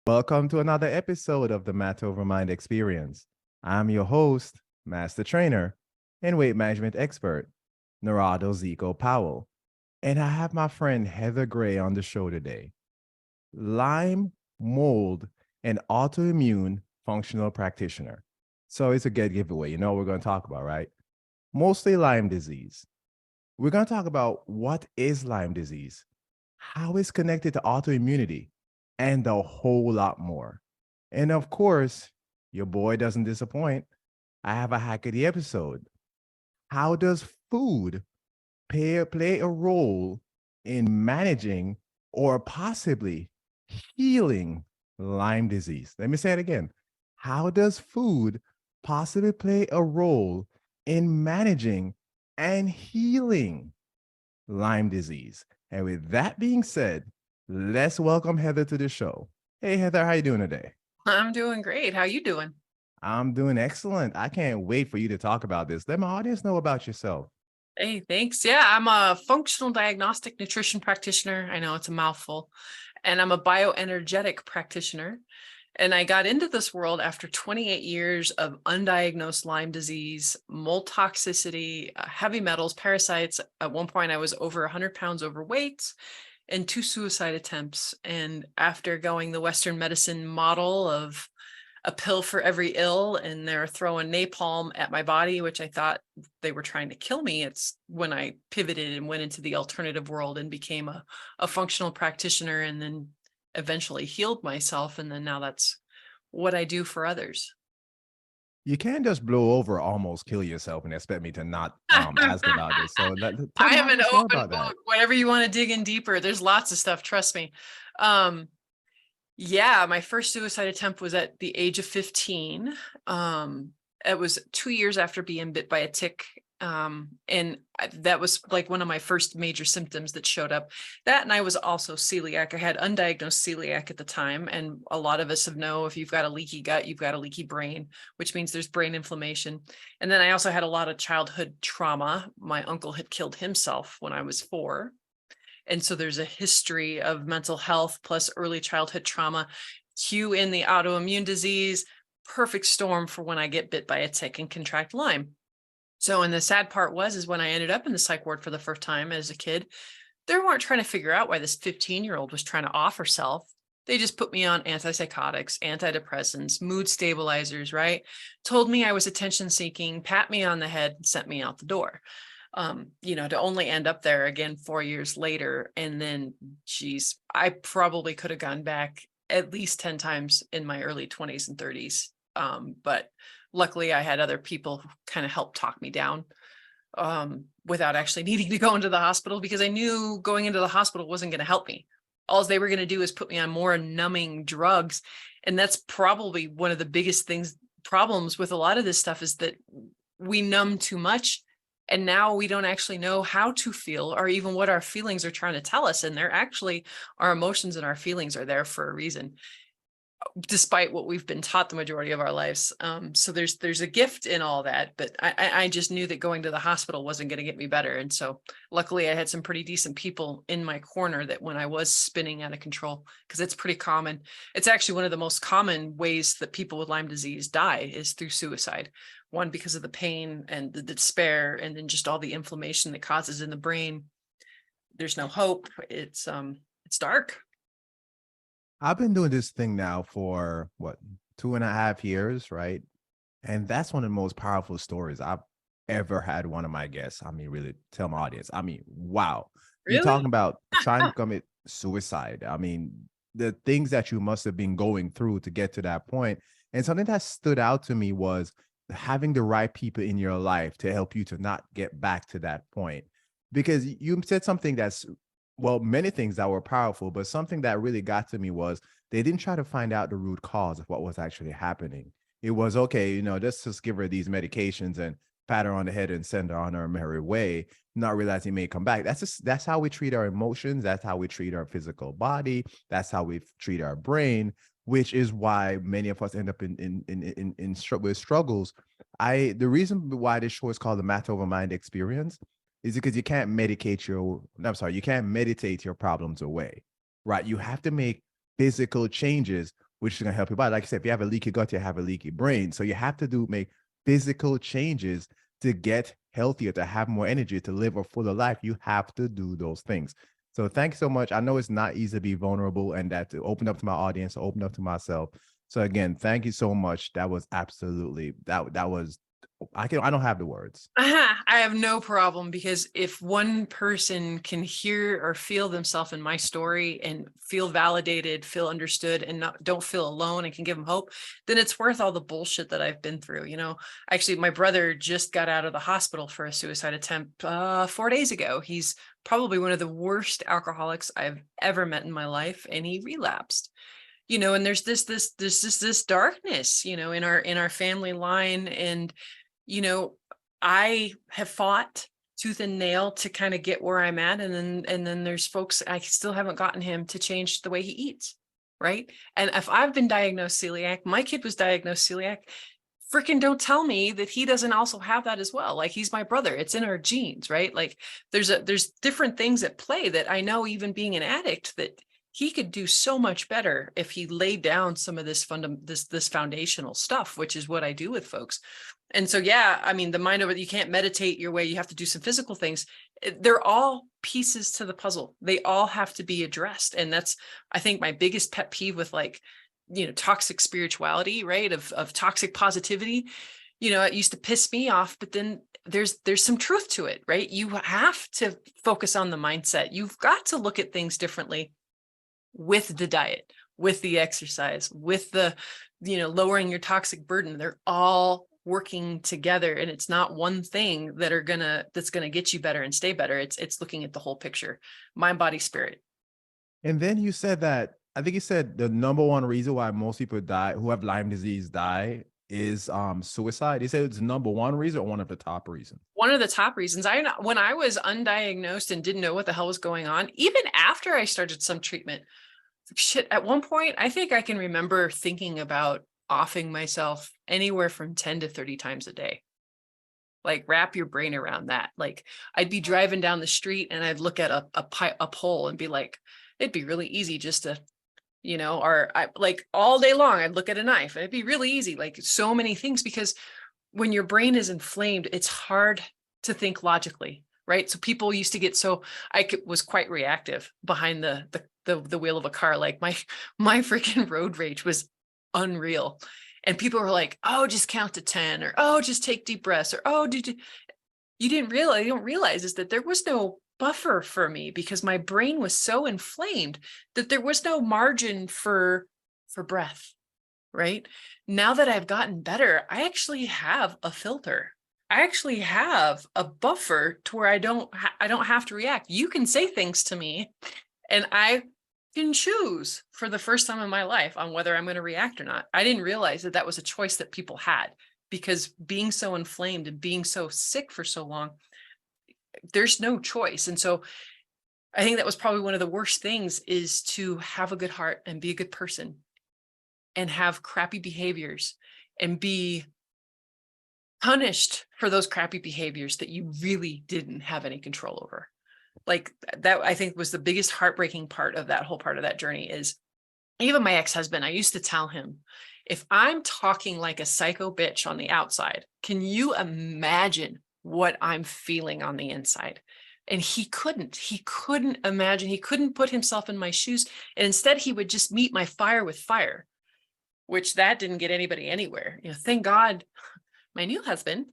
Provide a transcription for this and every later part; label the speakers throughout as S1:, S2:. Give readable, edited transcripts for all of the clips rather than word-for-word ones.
S1: Welcome to another episode of the Matter Over Mind Experience. I'm your host, Master Trainer, and Weight Management Expert, Narado Zico Powell. And I have my friend Heather Gray on the show today. Lyme, mold, and autoimmune functional practitioner. So it's a good giveaway. You know what we're going to talk about, right? Mostly Lyme disease. We're going to talk about what is Lyme disease, how it's connected to autoimmunity, and a whole lot more. And of course, your boy doesn't disappoint. I have a hack of the episode. How does food play a role in managing or possibly healing Lyme disease? Let me say it again. How does food possibly play a role in managing and healing Lyme disease? And with that being said, let's welcome Heather to the show. Hey, Heather, how you doing today?
S2: I'm doing great. How you doing?
S1: I'm doing excellent. I can't wait for you to talk about this. Let my audience know about yourself.
S2: Hey, thanks. Yeah, I'm a functional diagnostic nutrition practitioner. I know it's a mouthful. And I'm a bioenergetic practitioner. And I got into this world after 28 years of undiagnosed Lyme disease, mold toxicity, heavy metals, parasites. At one point, I was over 100 pounds overweight and 2 suicide attempts. And after going the Western medicine model of a pill for every ill, and they're throwing napalm at my body, which I thought they were trying to kill me. It's when I pivoted and went into the alternative world and became a functional practitioner, and then eventually healed myself. And then now that's what I do for others.
S1: You can't just blow over, almost kill yourself, and expect me to not ask about this. So tell
S2: I
S1: my
S2: am an
S1: audience more
S2: open
S1: about that.
S2: book. Whatever you want to dig in deeper, there's lots of stuff. Trust me. Um, Yeah, my first suicide attempt was at the age of 15. It was 2 years after being bit by a tick. That was like one of my first major symptoms that showed up. That, and I was also celiac. I had undiagnosed celiac at the time. And a lot of us know if you've got a leaky gut, you've got a leaky brain, which means there's brain inflammation. And then I also had a lot of childhood trauma. My uncle had killed himself when I was 4. And so there's a history of mental health plus early childhood trauma. Cue in the autoimmune disease, perfect storm for when I get bit by a tick and contract Lyme. So, and the sad part is when I ended up in the psych ward for the first time as a kid, they weren't trying to figure out why this 15-year-old was trying to off herself. They just put me on antipsychotics, antidepressants, mood stabilizers, right? Told me I was attention seeking, pat me on the head, and sent me out the door. To only end up there again 4 years later. And then, geez, I probably could have gone back at least 10 times in my early 20s and 30s. But luckily I had other people who kind of helped talk me down without actually needing to go into the hospital, because I knew going into the hospital wasn't going to help me. All they were going to do is put me on more numbing drugs. And that's probably one of the biggest problems with a lot of this stuff, is that we numb too much. And now we don't actually know how to feel, or even what our feelings are trying to tell us. And they're actually, our emotions and our feelings are there for a reason, despite what we've been taught the majority of our lives. So there's a gift in all that, but I just knew that going to the hospital wasn't going to get me better. And so luckily I had some pretty decent people in my corner that when I was spinning out of control, because it's pretty common. It's actually one of the most common ways that people with Lyme disease die is through suicide. One, because of the pain and the despair, and then just all the inflammation that causes in the brain. There's no hope. It's dark.
S1: I've been doing this thing now for what, 2.5 years, right? And that's one of the most powerful stories I've ever had one of my guests. I mean, really tell my audience. I mean, wow. You're
S2: Really?
S1: talking about trying to commit suicide. I mean, the things that you must have been going through to get to that point. And something that stood out to me was having the right people in your life to help you to not get back to that point. Because you said something that's, well, many things that were powerful, but something that really got to me was they didn't try to find out the root cause of what was actually happening. It was, okay, let's just give her these medications and pat her on the head and send her on her merry way, not realizing may come back. That's how we treat our emotions. That's how we treat our physical body. That's how we treat our brain, which is why many of us end up with struggles. The reason why this show is called the Matter Over Mind Experience is because you can't you can't meditate your problems away, right? You have to make physical changes which is going to help your body. Like I said, if you have a leaky gut, you have a leaky brain. So you have to make physical changes to get healthier, to have more energy, to live a fuller life. You have to do those things. So thank you so much. I know it's not easy to be vulnerable and that to open up to my audience, to open up to myself. So again, thank you so much. That was absolutely, that was, I don't have the words.
S2: I have no problem, because if one person can hear or feel themselves in my story and feel validated, feel understood, and don't feel alone, and can give them hope, then it's worth all the bullshit that I've been through. You know, actually, my brother just got out of the hospital for a suicide attempt 4 days ago. He's probably one of the worst alcoholics I've ever met in my life, and he relapsed. You know, and there's this darkness, you know, in our family line. And you know, I have fought tooth and nail to kind of get where I'm at. And then there's folks, I still haven't gotten him to change the way he eats. Right. And if I've been diagnosed celiac, my kid was diagnosed celiac, freaking don't tell me that he doesn't also have that as well. Like, he's my brother. It's in our genes, right? Like there's different things at play that I know, even being an addict, that he could do so much better if he laid down some of this this foundational stuff, which is what I do with folks. And so, yeah, I mean, the mind over, you can't meditate your way. You have to do some physical things. They're all pieces to the puzzle. They all have to be addressed. And that's, I think, my biggest pet peeve with, like, you know, toxic spirituality, right? Of toxic positivity. You know, it used to piss me off, but then there's some truth to it, right? You have to focus on the mindset. You've got to look at things differently with the diet, with the exercise, with the, you know, lowering your toxic burden. They're all working together, and it's not one thing that's gonna get you better and stay better. It's looking at the whole picture, mind, body, spirit.
S1: And then you said that, I think you said the number one reason why most people die who have Lyme disease die is suicide. You said it's the number one reason or one of the top reasons?
S2: One of the top reasons. When I was undiagnosed and didn't know what the hell was going on, even after I started some treatment, shit, at one point, I think I can remember thinking about offing myself anywhere from 10 to 30 times a day. Like, wrap your brain around that. Like, I'd be driving down the street and I'd look at a pole and be like, it'd be really easy just to, you know, or I, like, all day long, I'd look at a knife. It'd be really easy. Like, so many things, because when your brain is inflamed, it's hard to think logically, right? So people used to get was quite reactive behind the wheel of a car. Like, my freaking road rage was unreal. And people were like, oh, just count to 10, or, oh, just take deep breaths, or, oh, you don't realize is that there was no buffer for me, because my brain was so inflamed that there was no margin for breath. Right now that I've gotten better, I actually have a filter. I actually have a buffer to where I don't have to react. You can say things to me, and I can choose for the first time in my life on whether I'm going to react or not. I didn't realize that was a choice that people had, because being so inflamed and being so sick for so long, there's no choice. And so I think that was probably one of the worst things, is to have a good heart and be a good person and have crappy behaviors and be punished for those crappy behaviors that you really didn't have any control over. Like, that, I think, was the biggest heartbreaking part of that whole part of that journey. Is even my ex-husband, I used to tell him, if I'm talking like a psycho bitch on the outside, can you imagine what I'm feeling on the inside? And he couldn't imagine, he couldn't put himself in my shoes. And instead, he would just meet my fire with fire, which that didn't get anybody anywhere. You know, thank God my new husband,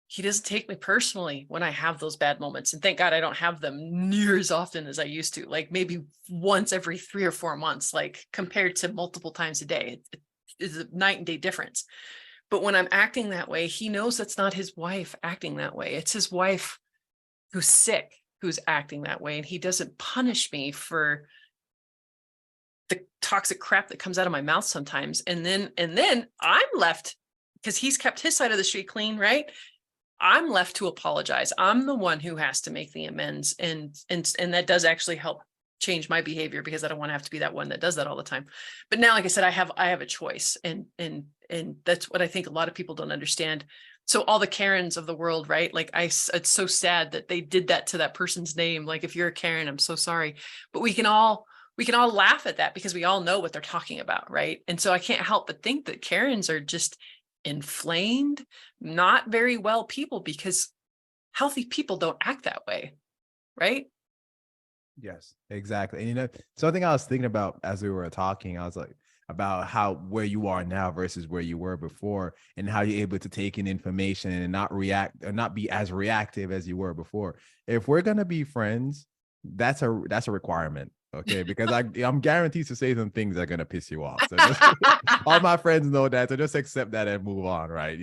S2: he doesn't take me personally when I have those bad moments. And thank God I don't have them near as often as I used to, like maybe once every 3 or 4 months, like compared to multiple times a day. It is a night and day difference. But when I'm acting that way, he knows that's not his wife acting that way. It's his wife who's sick, who's acting that way. And he doesn't punish me for the toxic crap that comes out of my mouth sometimes. And then I'm left, because he's kept his side of the street clean, right? I'm left to apologize. I'm the one who has to make the amends. And that does actually help change my behavior, because I don't want to have to be that one that does that all the time. But now, like I said, I have a choice. And that's what I think a lot of people don't understand. So all the Karens of the world, right? Like, it's so sad that they did that to that person's name. Like, if you're a Karen, I'm so sorry. But we can all we can all laugh at that because we all know what they're talking about, right? And so I can't help but think that Karens are just inflamed, not very well people, because healthy people don't act that way, right?
S1: Yes, exactly. And something I was thinking about as we were talking, I was like about how where you are now versus where you were before, and how you're able to take in information and not react or not be as reactive as you were before. If we're gonna be friends, that's a requirement. Okay, because I'm guaranteed to say some things that are gonna piss you off. So just all my friends know that. So just accept that and move on, right?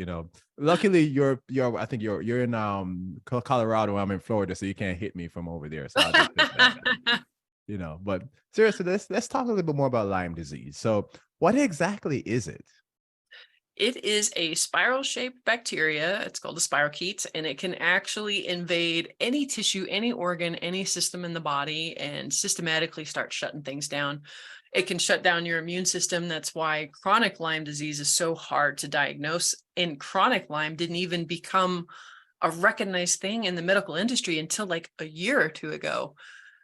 S1: Luckily you're I think you're in Colorado. I'm in Florida, so you can't hit me from over there. So I'll just take that. But seriously, let's talk a little bit more about Lyme disease. So what exactly is it?
S2: It is a spiral-shaped bacteria. It's called a spirochete, and it can actually invade any tissue, any organ, any system in the body, and systematically start shutting things down. It can shut down your immune system. That's why chronic Lyme disease is so hard to diagnose. And chronic Lyme didn't even become a recognized thing in the medical industry until like a year or two ago.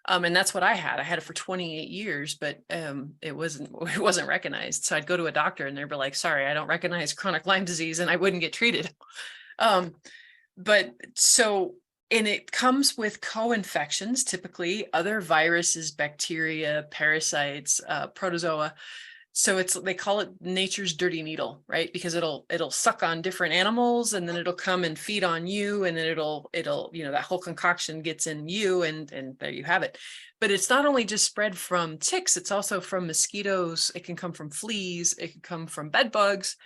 S2: And that's what I had. I had it for 28 years, but it wasn't recognized. So I'd go to a doctor and they'd be like, sorry, I don't recognize chronic Lyme disease, and I wouldn't get treated. But so, and it comes with co-infections, typically other viruses, bacteria, parasites, protozoa. So they call it nature's dirty needle, right? Because it'll suck on different animals, and then it'll come and feed on you, and then it'll that whole concoction gets in you, and there you have it. But it's not only just spread from ticks, it's also from mosquitoes. It can come from fleas, it can come from bed bugs.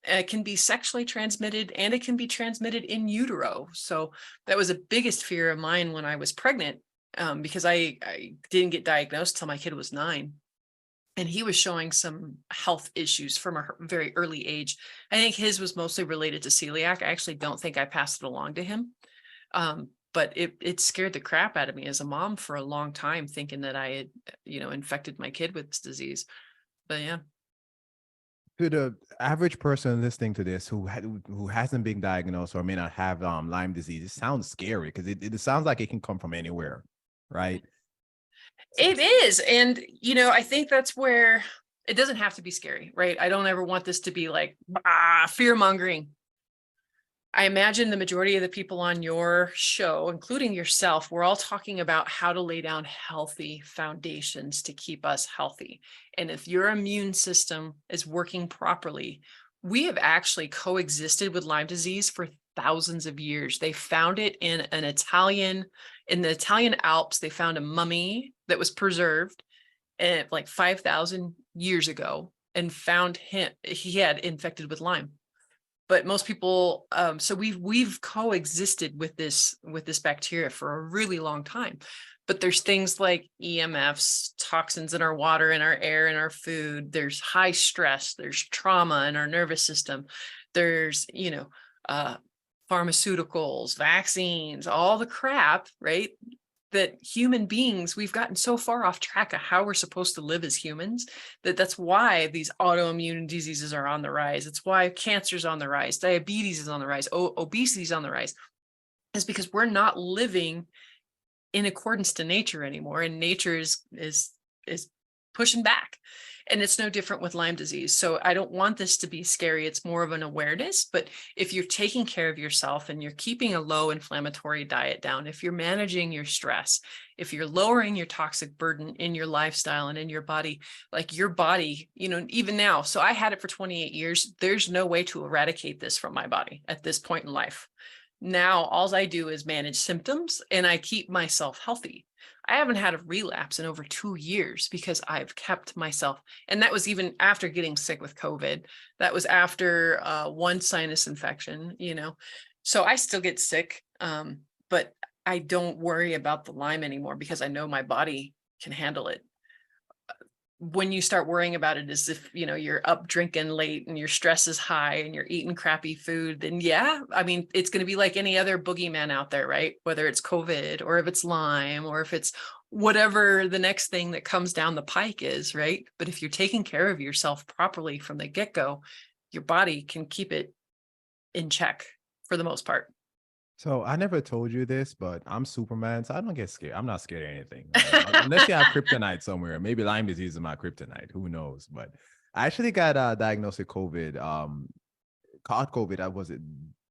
S2: It can be sexually transmitted, and it can be transmitted in utero. So that was the biggest fear of mine when I was pregnant, because I didn't get diagnosed till my kid was 9. And he was showing some health issues from a very early age. I think his was mostly related to celiac. I actually don't think I passed it along to him. But it scared the crap out of me as a mom for a long time, thinking that I had, infected my kid with this disease. But yeah.
S1: To the average person listening to this who hasn't been diagnosed or may not have Lyme disease, it sounds scary because it sounds like it can come from anywhere, right?
S2: It is. And, I think that's where it doesn't have to be scary, right? I don't ever want this to be like fear mongering. I imagine the majority of the people on your show, including yourself, we're all talking about how to lay down healthy foundations to keep us healthy. And if your immune system is working properly, we have actually coexisted with Lyme disease for thousands of years. They found it in the Italian Alps. They found a mummy that was preserved like 5,000 years ago, and found he had infected with Lyme. But most people, so we've coexisted with this bacteria for a really long time. But there's things like EMFs, toxins in our water, in our air, in our food. There's high stress. There's trauma in our nervous system. There's pharmaceuticals, vaccines, all the crap, right? That human beings, we've gotten so far off track of how we're supposed to live as humans that's why these autoimmune diseases are on the rise. It's why cancer's on the rise, diabetes is on the rise, obesity is on the rise. Is because we're not living in accordance to nature anymore, and nature is pushing back. And it's no different with Lyme disease. So I don't want this to be scary. It's more of an awareness. But if you're taking care of yourself and you're keeping a low inflammatory diet down, if you're managing your stress, if you're lowering your toxic burden in your lifestyle and in your body, like your body, even now. So I had it for 28 years. There's no way to eradicate this from my body at this point in life. Now, all I do is manage symptoms, and I keep myself healthy. I haven't had a relapse in over 2 years because I've kept myself. And that was even after getting sick with COVID. That was after one sinus infection, So I still get sick, but I don't worry about the Lyme anymore because I know my body can handle it. When you start worrying about it as if, you're up drinking late and your stress is high and you're eating crappy food, then it's going to be like any other boogeyman out there, right? Whether it's COVID or if it's Lyme or if it's whatever the next thing that comes down the pike is, right? But if you're taking care of yourself properly from the get-go, your body can keep it in check for the most part.
S1: So I never told you this, but I'm Superman, so I don't get scared. I'm not scared of anything, right? Unless you have kryptonite somewhere. Maybe Lyme disease is my kryptonite. Who knows? But I actually got diagnosed with COVID. Caught COVID. I was it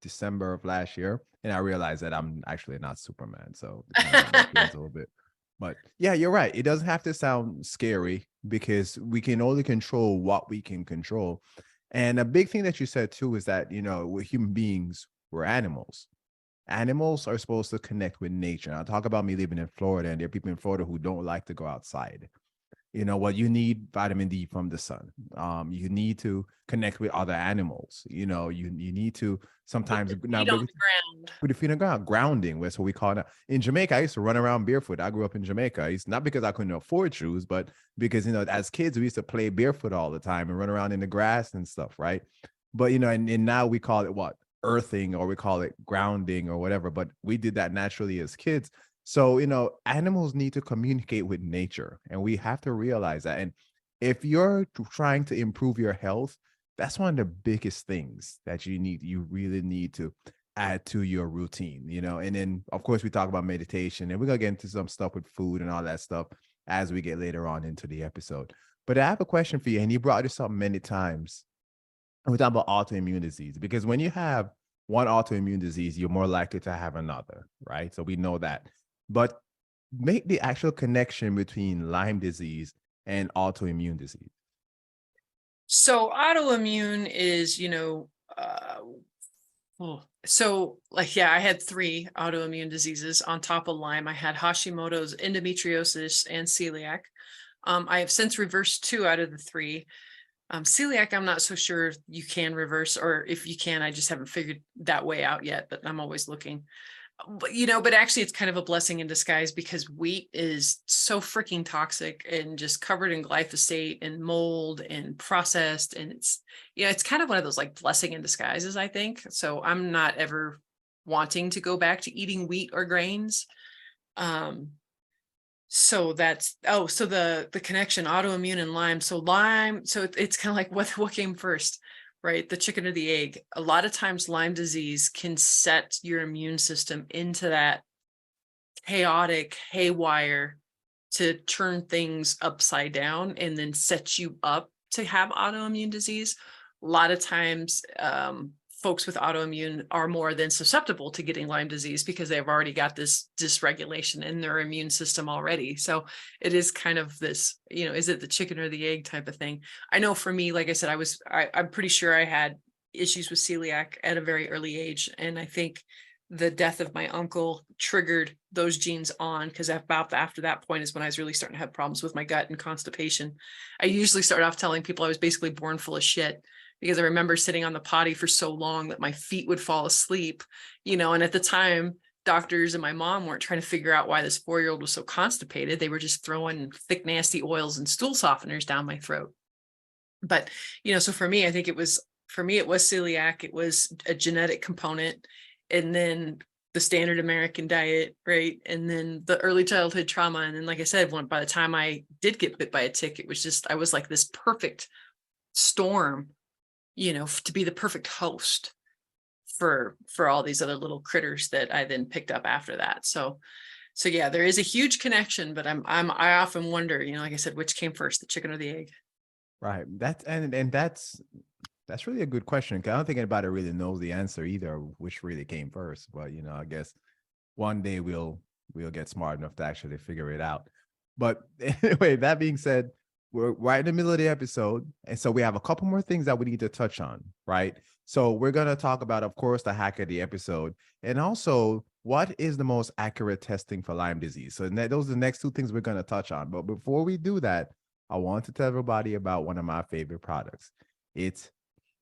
S1: December of last year, and I realized that I'm actually not Superman. So it kind of hurt my feelings a little bit. But yeah, you're right. It doesn't have to sound scary because we can only control what we can control. And a big thing that you said too is that, we're human beings, we're animals. Animals are supposed to connect with nature. And I talk about me living in Florida, and there are people in Florida who don't like to go outside. You need vitamin D from the sun. You need to connect with other animals. You need to
S2: Put
S1: sometimes
S2: the
S1: now
S2: feet on
S1: but
S2: the ground.
S1: put your feet on the ground, grounding. That's what we call it. In Jamaica, I used to run around barefoot. I grew up in Jamaica. It's not because I couldn't afford shoes, but because as kids we used to play barefoot all the time and run around in the grass and stuff, right? But and now we call it what? Earthing, or we call it grounding or whatever. But we did that naturally as kids. So, animals need to communicate with nature, and we have to realize that. And if you're trying to improve your health, that's one of the biggest things that you really need to add to your routine, And then, of course, we talk about meditation, and we're going to get into some stuff with food and all that stuff as we get later on into the episode. But I have a question for you, and you brought this up many times. And we're talking about autoimmune disease, because when you have one autoimmune disease, you're more likely to have another, right? So we know that. But make the actual connection between Lyme disease and autoimmune disease.
S2: So autoimmune is, so like, yeah, I had 3 autoimmune diseases on top of Lyme. I had Hashimoto's, endometriosis, and celiac. I have since reversed 2 out of the 3. Celiac, I'm not so sure you can reverse, or if you can, I just haven't figured that way out yet, but I'm always looking. But actually it's kind of a blessing in disguise, because wheat is so freaking toxic and just covered in glyphosate and mold and processed. And it's kind of one of those like blessing in disguises, I think. So I'm not ever wanting to go back to eating wheat or grains. So that's, so the connection, autoimmune and Lyme. So Lyme, so it's kind of like what came first, right? The chicken or the egg. A lot of times Lyme disease can set your immune system into that chaotic haywire to turn things upside down and then set you up to have autoimmune disease. A lot of times, folks with autoimmune are more than susceptible to getting Lyme disease because they've already got this dysregulation in their immune system already. So it is kind of this, is it the chicken or the egg type of thing? I know for me, like I said, I'm pretty sure I had issues with celiac at a very early age. And I think the death of my uncle triggered those genes on, because about after that point is when I was really starting to have problems with my gut and constipation. I usually start off telling people I was basically born full of shit, because I remember sitting on the potty for so long that my feet would fall asleep, and at the time, doctors and my mom weren't trying to figure out why this 4-year-old was so constipated. They were just throwing thick, nasty oils and stool softeners down my throat. But, so for me, I think it was celiac. It was a genetic component. And then the standard American diet, right? And then the early childhood trauma. And then, like I said, by the time I did get bit by a tick, it was just, I was like this perfect storm, to be the perfect host for all these other little critters that I then picked up after that. So yeah, there is a huge connection, but I often wonder, like I said, which came first, the chicken or the egg?
S1: Right. That's really a good question, 'cause I don't think anybody really knows the answer either, which really came first. But I guess one day we'll get smart enough to actually figure it out. But anyway, that being said, we're right in the middle of the episode, and so we have a couple more things that we need to touch on, right? So we're gonna talk about, of course, the hack of the episode, and also what is the most accurate testing for Lyme disease. So those are the next 2 things we're gonna touch on. But before we do that, I want to tell everybody about one of my favorite products. It's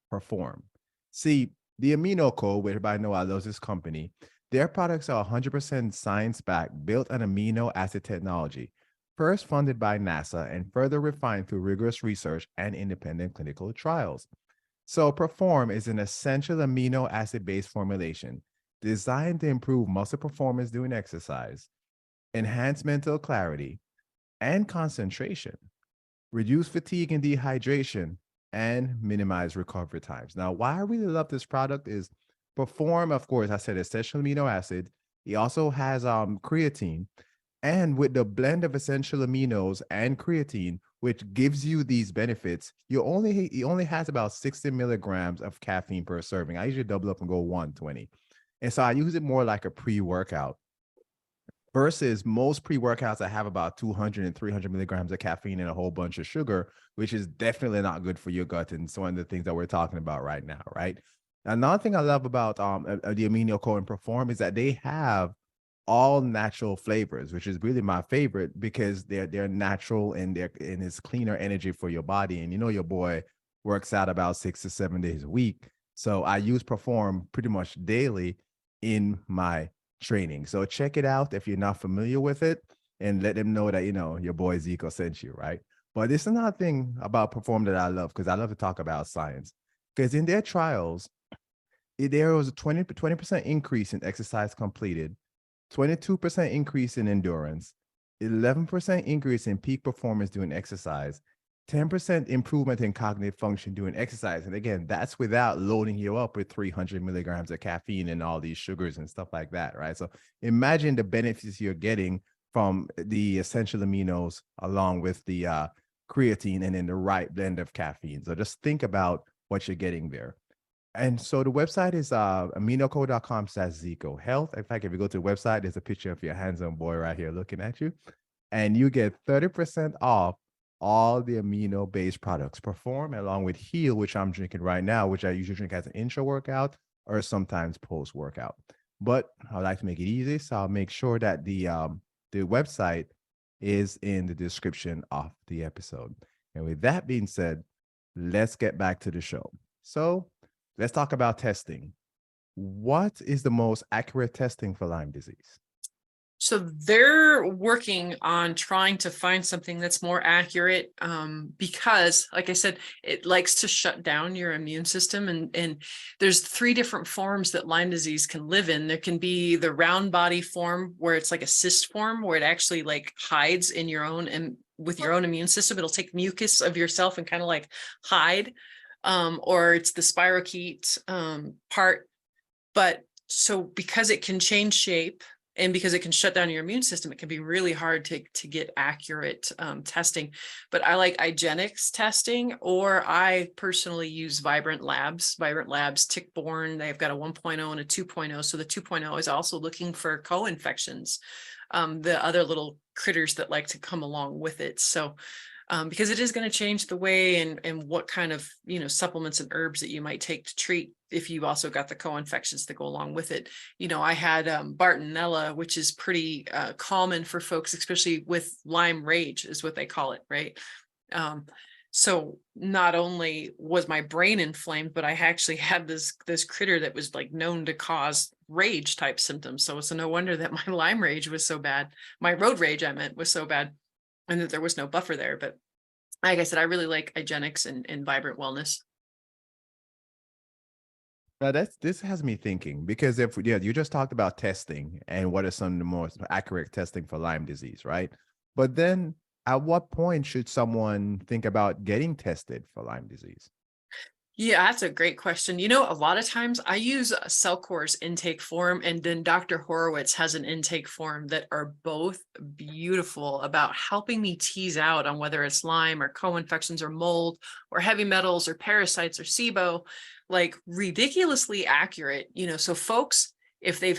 S1: Perform. See, the Amino Code, which everybody know I love this company, their products are 100% science-backed, built on amino acid technology, first funded by NASA and further refined through rigorous research and independent clinical trials. So Perform is an essential amino acid-based formulation designed to improve muscle performance during exercise, enhance mental clarity and concentration, reduce fatigue and dehydration, and minimize recovery times. Now, why I really love this product is Perform, of course, I said essential amino acid. It also has creatine. And with the blend of essential aminos and creatine, which gives you these benefits, it only has about 60 milligrams of caffeine per serving. I usually double up and go 120. And so I use it more like a pre-workout versus most pre-workouts that have about 200 and 300 milligrams of caffeine and a whole bunch of sugar, which is definitely not good for your gut. And it's one of the things that we're talking about right now, right? Another thing I love about the amino co and perform is that they have all natural flavors, which is really my favorite because they're natural and it's cleaner energy for your body. And you know your boy works out about 6 to 7 days a week. So I use perform pretty much daily in my training. So check it out if you're not familiar with it and let them know that, you know, your boy Zico sent you, right? But this is another thing about perform that I love because I love to talk about science. Because in their trials, there was a 20% increase in exercise completed, 22% increase in endurance, 11% increase in peak performance during exercise, 10% improvement in cognitive function during exercise. And again, that's without loading you up with 300 milligrams of caffeine and all these sugars and stuff like that, right? So imagine the benefits you're getting from the essential aminos along with the creatine and then the right blend of caffeine. So just think about what you're getting there. And so the website is aminoco.com/Zico Health. In fact, if you go to the website, there's a picture of your handsome boy right here looking at you. And you get 30% off all the amino-based products. Perform along with Heal, which I'm drinking right now, which I usually drink as an intro workout or sometimes post-workout. But I like to make it easy, so I'll make sure that the website is in the description of the episode. And with that being said, let's get back to the show. So let's talk about testing. What is the most accurate testing for Lyme disease?
S2: So they're working on trying to find something that's more accurate because, like I said, it likes to shut down your immune system. And there's 3 different forms that Lyme disease can live in. There can be the round body form where it's like a cyst form where it actually like hides in your own and with your own immune system. It'll take mucus of yourself and kind of like hide. Or it's the spirochete part. But so because it can change shape, and because it can shut down your immune system, it can be really hard to get accurate testing. But I like IGeneX testing, or I personally use Vibrant Labs. Vibrant Labs tick-borne, they've got a 1.0 and a 2.0. So the 2.0 is also looking for co-infections, the other little critters that like to come along with it. So because it is going to change the way and what kind of, you know, supplements and herbs that you might take to treat if you've also got the co-infections that go along with it. You know, I had Bartonella, which is pretty common for folks, especially with Lyme rage is what they call it, right? So not only was my brain inflamed, but I actually had this critter that was like known to cause rage type symptoms. So it's no wonder that my Lyme rage was so bad. My road rage, I meant, was so bad, and that there was no buffer there. But like I said, I really like IGeneX and Vibrant Wellness.
S1: Now this has me thinking because if you just talked about testing and what are some of the most accurate testing for Lyme disease, right? But then at what point should someone think about getting tested for Lyme disease?
S2: Yeah, that's a great question. You know, a lot of times I use a Cellcore's intake form, and then Dr. Horowitz has an intake form that are both beautiful about helping me tease out on whether it's Lyme or co-infections or mold or heavy metals or parasites or SIBO, like ridiculously accurate. You know, so folks, if they've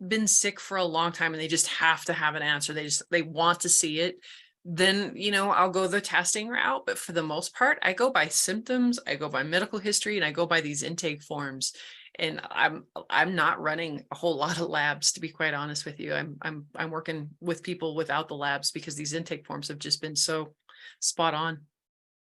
S2: been sick for a long time and they just have to have an answer, they want to see it, then, you know, I'll go the testing route. But for the most part, I go by symptoms, I go by medical history, and I go by these intake forms. And I'm not running a whole lot of labs, to be quite honest with you. I'm working with people without the labs because these intake forms have just been so spot on.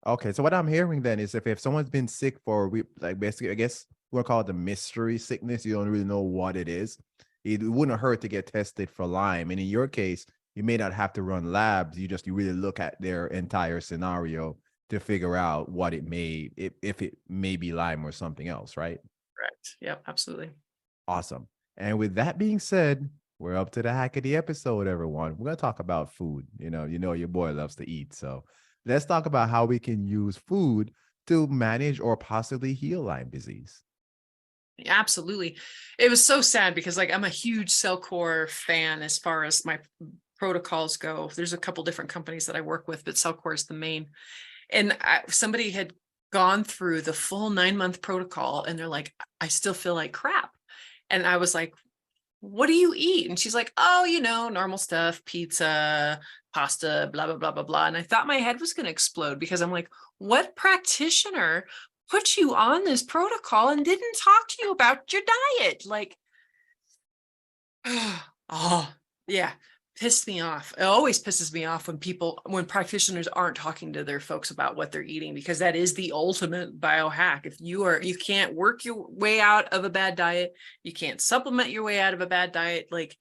S1: Okay, so what I'm hearing then is if someone's been sick for like basically, I guess we'll call it the mystery sickness, you don't really know what it is. It wouldn't hurt to get tested for Lyme. And in your case, you may not have to run labs. You really look at their entire scenario to figure out what it may, if it may be Lyme or something else, right?
S2: Correct. Yep, absolutely.
S1: Awesome. And with that being said, we're up to the hack of the episode, everyone. We're gonna talk about food. You know your boy loves to eat. So let's talk about how we can use food to manage or possibly heal Lyme disease.
S2: Absolutely. It was so sad because like I'm a huge Cellcore fan as far as my protocols go. There's a couple different companies that I work with, but Cellcore is the main. And somebody had gone through the full 9-month protocol and they're like, I still feel like crap. And I was like, what do you eat? And she's like, oh, normal stuff, pizza, pasta, blah, blah, blah, blah, blah. And I thought my head was going to explode because I'm like, what practitioner put you on this protocol and didn't talk to you about your diet? Like, oh, yeah, pissed me off. It always pisses me off when practitioners aren't talking to their folks about what they're eating, because that is the ultimate biohack. If you can't work your way out of a bad diet, you can't supplement your way out of a bad diet. Like,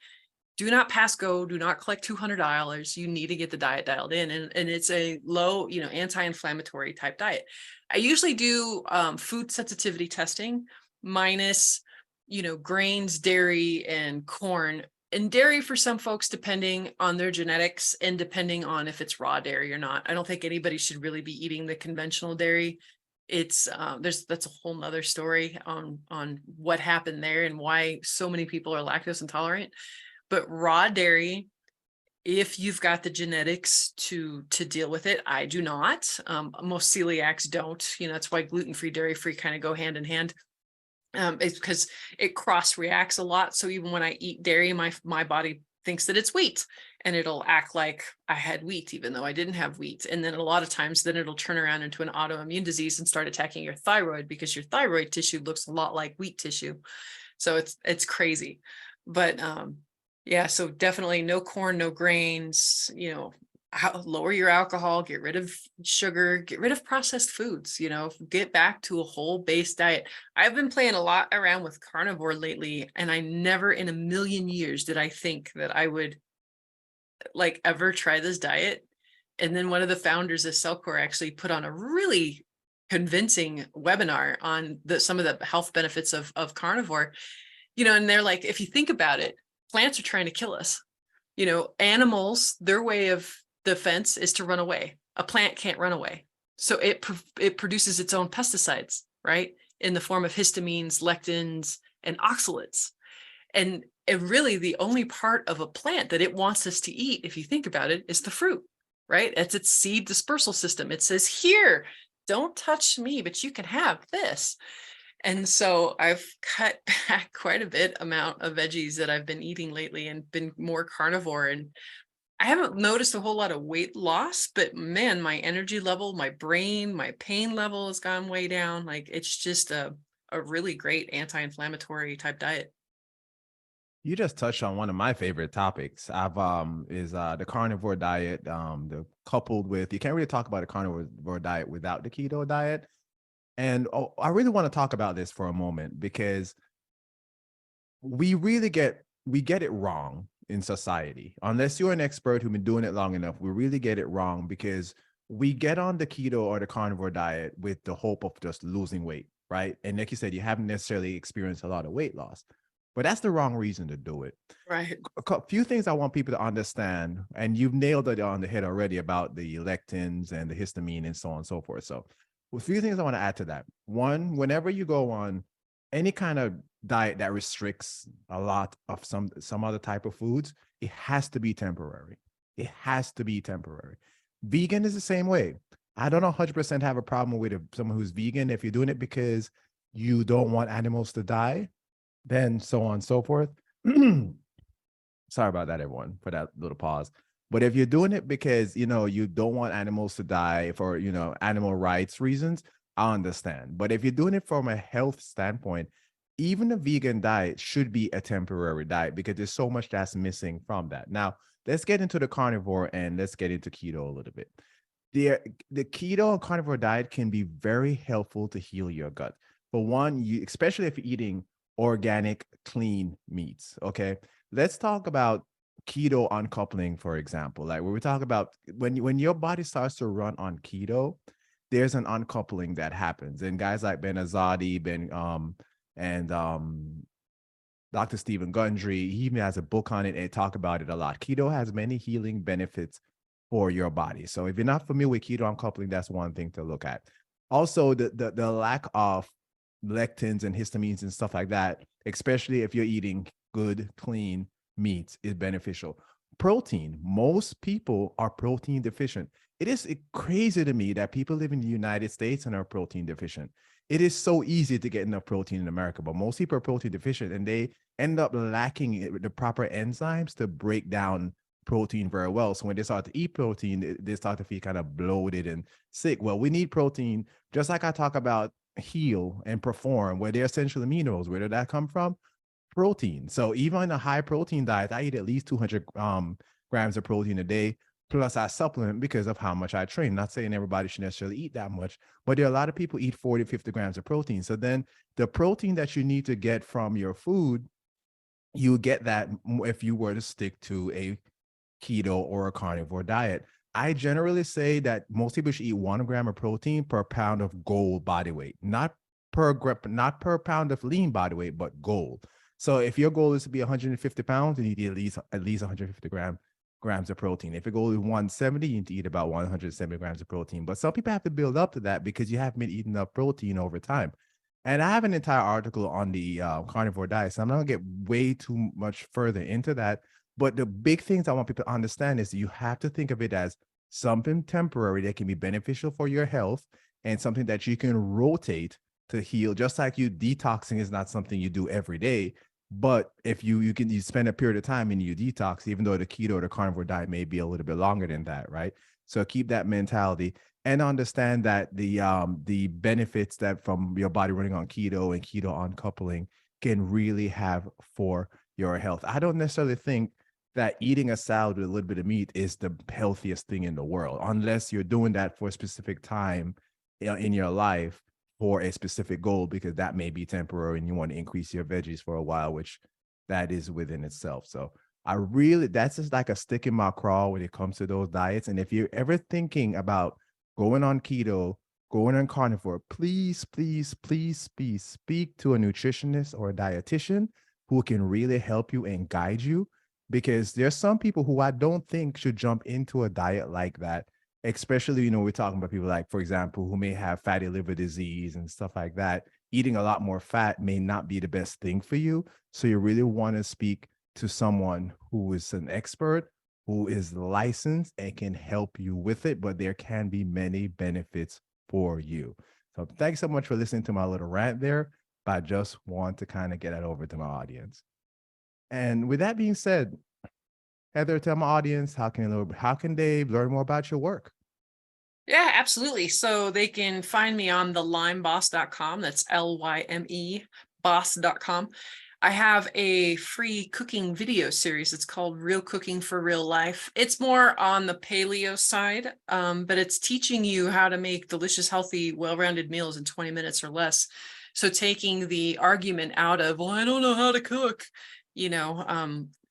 S2: do not pass go, do not collect $200. You need to get the diet dialed in. And it's a low, anti-inflammatory type diet. I usually do food sensitivity testing minus, grains, dairy, and corn. And dairy for some folks, depending on their genetics and depending on if it's raw dairy or not. I don't think anybody should really be eating the conventional dairy. It's that's a whole nother story on what happened there and why so many people are lactose intolerant. But raw dairy, if you've got the genetics to deal with it, I do not. Most celiacs don't. That's why gluten-free, dairy-free kind of go hand in hand. It's because it cross-reacts a lot. So even when I eat dairy, my body thinks that it's wheat, and it'll act like I had wheat, even though I didn't have wheat. And then a lot of times, then it'll turn around into an autoimmune disease and start attacking your thyroid, because your thyroid tissue looks a lot like wheat tissue. So it's crazy. But yeah, so definitely no corn, no grains, lower your alcohol, get rid of sugar, get rid of processed foods, get back to a whole base diet. I've been playing a lot around with carnivore lately, and I never in a million years did I think that I would like ever try this diet. And then one of the founders of Cellcore actually put on a really convincing webinar on some of the health benefits of carnivore, and they're like, if you think about it, plants are trying to kill us. Animals, their way of defense is to run away. A plant can't run away. So it produces its own pesticides, right? In the form of histamines, lectins, and oxalates. And really the only part of a plant that it wants us to eat, if you think about it, is the fruit, right? It's its seed dispersal system. It says, here, don't touch me, but you can have this. And so I've cut back quite a bit amount of veggies that I've been eating lately and been more carnivore. And I haven't noticed a whole lot of weight loss, but man, my energy level, my brain, my pain level has gone way down. Like, it's just a really great anti-inflammatory type diet.
S1: You just touched on one of my favorite topics. I've is the carnivore diet. The coupled with, you can't really talk about a carnivore diet without the keto diet. And I really want to talk about this for a moment, because we get it wrong in society. Unless you're an expert who's been doing it long enough, we really get it wrong, because we get on the keto or the carnivore diet with the hope of just losing weight, right? And like you said, you haven't necessarily experienced a lot of weight loss, but that's the wrong reason to do it.
S2: Right.
S1: A few things I want people to understand, and you've nailed it on the head already about the lectins and the histamine and so on and so forth. So a few things I want to add to that. One, whenever you go on any kind of diet that restricts a lot of some other type of foods, it has to be temporary. It has to be temporary. Vegan is the same way. I don't 100% have a problem with someone who's vegan. If you're doing it because you don't want animals to die, then so on and so forth. Sorry about that, everyone, for that little pause. But if you're doing it because, you don't want animals to die for, animal rights reasons, I understand. But if you're doing it from a health standpoint, even a vegan diet should be a temporary diet, because there's so much that's missing from that. Now, let's get into the carnivore and let's get into keto a little bit. The keto and carnivore diet can be very helpful to heal your gut. For one, especially if you're eating organic, clean meats. Okay, let's talk about keto uncoupling, for example. Like, when we talk about when your body starts to run on keto, there's an uncoupling that happens. And guys like Ben Azadi, and Dr. Stephen Gundry, he even has a book on it and talk about it a lot. Keto has many healing benefits for your body. So if you're not familiar with keto uncoupling, that's one thing to look at. Also, the lack of lectins and histamines and stuff like that, especially if you're eating good, clean meats, is beneficial. Protein, most people are protein deficient. It is crazy to me that people live in the United States and are protein deficient. It is so easy to get enough protein in America, but most people are protein deficient and they end up lacking the proper enzymes to break down protein very well. So when they start to eat protein, they start to feel kind of bloated and sick. Well, we need protein, just like I talk about heal and perform, where they're essential minerals. Where did that come from? Protein. So even in a high protein diet, I eat at least 200 grams of protein a day. Plus, I supplement because of how much I train. Not saying everybody should necessarily eat that much, but there are a lot of people eat 40, 50 grams of protein. So then the protein that you need to get from your food, you get that if you were to stick to a keto or a carnivore diet. I generally say that most people should eat 1 gram of protein per pound of goal body weight, not per pound of lean body weight, but goal. So if your goal is to be 150 pounds, you need to eat at least 150 grams of protein. If your goal is 170, you need to eat about 170 grams of protein. But some people have to build up to that because you haven't been eating enough protein over time. And I have an entire article on the carnivore diet, so I'm not gonna get way too much further into that. But the big things I want people to understand is you have to think of it as something temporary that can be beneficial for your health and something that you can rotate to heal. Just like you, detoxing is not something you do every day. But if you spend a period of time and you detox, even though the keto or the carnivore diet may be a little bit longer than that, right? So keep that mentality and understand that the benefits that from your body running on keto and keto uncoupling can really have for your health. I don't necessarily think that eating a salad with a little bit of meat is the healthiest thing in the world, unless you're doing that for a specific time in your life for a specific goal, because that may be temporary and you want to increase your veggies for a while, which that is within itself. So that's just like a stick in my craw when it comes to those diets. And if you're ever thinking about going on keto, going on carnivore, please, please, please, please speak to a nutritionist or a dietitian who can really help you and guide you, because there's some people who I don't think should jump into a diet like that, especially, we're talking about people like, for example, who may have fatty liver disease and stuff like that. Eating a lot more fat may not be the best thing for you. So you really want to speak to someone who is an expert, who is licensed and can help you with it, but there can be many benefits for you. So thanks so much for listening to my little rant there, but I just want to kind of get that over to my audience. And with that being said, Heather, tell my audience, how can they learn more about your work?
S2: Yeah, absolutely. So they can find me on the lymeboss.com. That's LYME boss.com. I have a free cooking video series. It's called Real Cooking for Real Life. It's more on the paleo side, but it's teaching you how to make delicious, healthy, well-rounded meals in 20 minutes or less. So taking the argument out of, well, I don't know how to cook,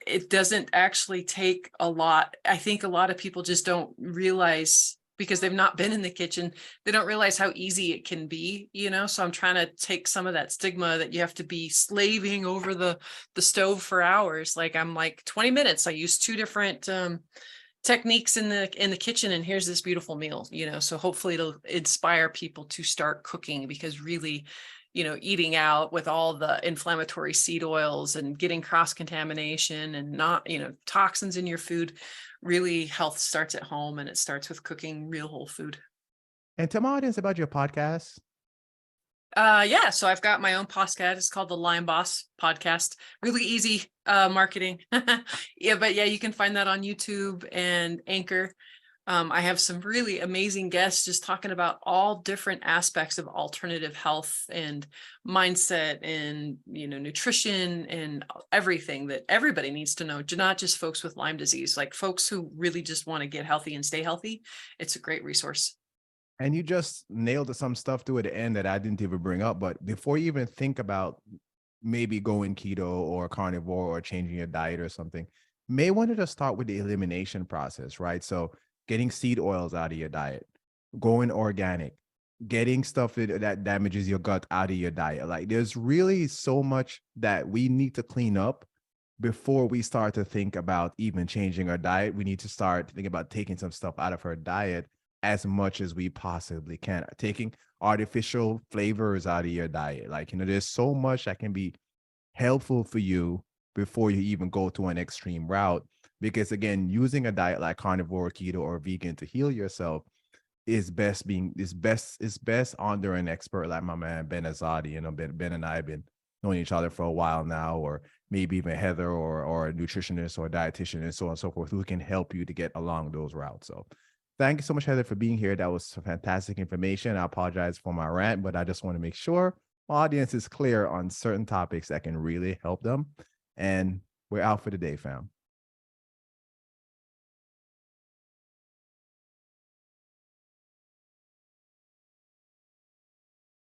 S2: it doesn't actually take a lot. I think a lot of people just don't realize, because they've not been in the kitchen, they don't realize how easy it can be, so I'm trying to take some of that stigma that you have to be slaving over the stove for hours. I'm like 20 minutes. I use 2 different techniques in the kitchen, and here's this beautiful meal, so hopefully it'll inspire people to start cooking, because really, eating out with all the inflammatory seed oils and getting cross-contamination and not, toxins in your food, really health starts at home, and it starts with cooking real whole food.
S1: And tell my audience about your podcast.
S2: Yeah, so I've got my own podcast. It's called the Lyme Boss Podcast. Really easy marketing. Yeah, but yeah, you can find that on YouTube and Anchor. I have some really amazing guests just talking about all different aspects of alternative health and mindset and, nutrition and everything that everybody needs to know, not just folks with Lyme disease, like folks who really just want to get healthy and stay healthy. It's a great resource.
S1: And you just nailed some stuff to at the end that I didn't even bring up. But before you even think about maybe going keto or carnivore or changing your diet or something, may want to just start with the elimination process, right? So getting seed oils out of your diet, going organic, getting stuff that damages your gut out of your diet. Like there's really so much that we need to clean up before we start to think about even changing our diet. We need to start thinking about taking some stuff out of our diet as much as we possibly can, taking artificial flavors out of your diet. Like, there's so much that can be helpful for you before you even go to an extreme route. Because again, using a diet like carnivore, keto, or vegan to heal yourself is best under an expert like my man Ben Azadi. Ben and I have been knowing each other for a while now, or maybe even Heather, or a nutritionist or a dietitian, and so on and so forth, who can help you to get along those routes. So thank you so much, Heather, for being here. That was some fantastic information. I apologize for my rant, but I just want to make sure my audience is clear on certain topics that can really help them. And we're out for the day, fam.